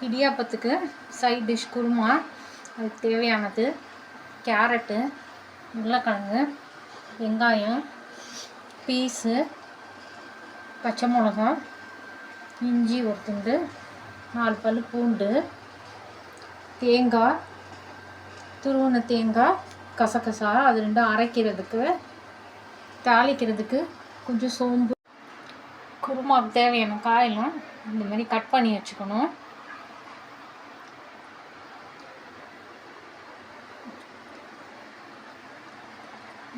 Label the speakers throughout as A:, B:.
A: இடியாப்பத்துக்கு side dish kurma. அதுக்கு தேவையானது carrot, உருளைக்கிழங்கு, வெங்காயம், பீஸு, பச்சை மிளகா, இஞ்சி ஒரு துண்டு, 4 பல் பூண்டு, தேங்காய், துருவின தேங்காய், கசகசா அது 2 அரைக்கிறதுக்கு, தாளிக்கிறதுக்கு கொஞ்சம் சோம்பு. குருமாவுக்கு தேவையான காயெல்லாம் இந்த மாதிரி கட் பண்ணி வச்சுக்கணும்.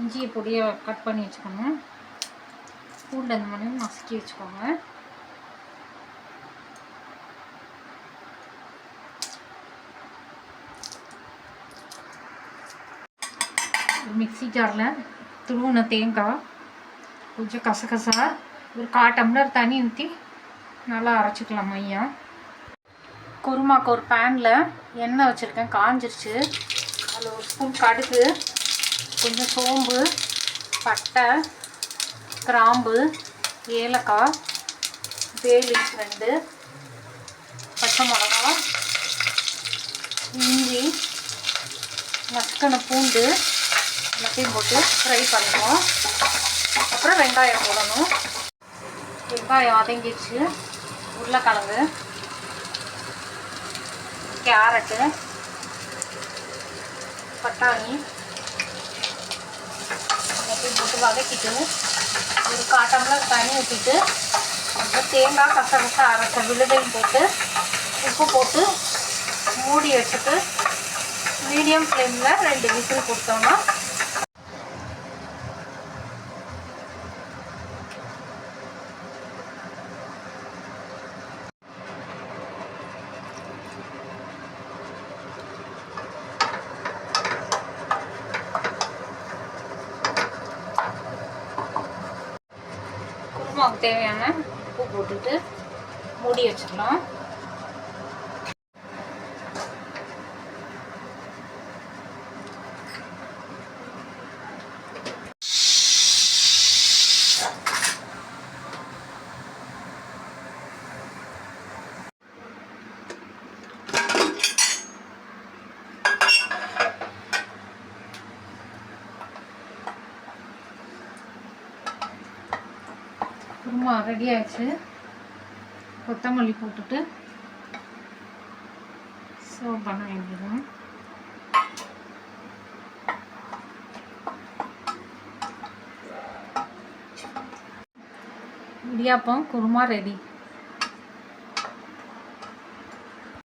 A: இஞ்சியை பொடியை கட் பண்ணி வச்சுக்கணும். பூண்டு அந்த மாதிரி நசுக்கி வச்சுக்கோங்க. மிக்ஸி ஜாரில் துருவின தேங்காய், கொஞ்சம் கசகசா, ஒரு 1/4 டம்ளர் தண்ணி ஊற்றி நல்லா அரைச்சிக்கலாம் மையா. குருமாக்கு ஒரு பேனில் எண்ணெய் வச்சுருக்கேன், காஞ்சிருச்சு. அதில் ஒரு ஸ்பூன் கடுகு, கொஞ்சம் சோம்பு, பட்டை, கிராம்பு, ஏலக்காய், பே லீஃப் 2, பச்சை மிளகா, இஞ்சி, நசுக்கின பூண்டு எல்லாத்தையும் போட்டு ஃப்ரை பண்ணுவோம். அப்புறம் வெங்காயம் போடணும். வெங்காயம் வதங்கிடுச்சு. உருளைக்கிழங்கு, கேரட்டு, பட்டாணி எல்லாத்தையும் போட்டு வதக்கிட்டு ஒரு 1/4 டம்ளர் தண்ணி ஊற்றிட்டு அப்புறம் தேங்காய், கசகசா அரைச்ச விழுதையும் போட்டு உப்பு போட்டு மூடி வச்சுட்டு மீடியம் ஃப்ளேமில் 2 விசில் கொடுத்தோம்னா குருமாவுக்கு தேவையான உப்பு போட்டுட்டு மூடி வச்சிடலாம். குருமா ரெடி ஆயிடுச்சு. கொத்தமல்லி போட்டுட்டு சர்வ் பண்ண வேண்டியதும். இடியாப்பம் குருமா ரெடி.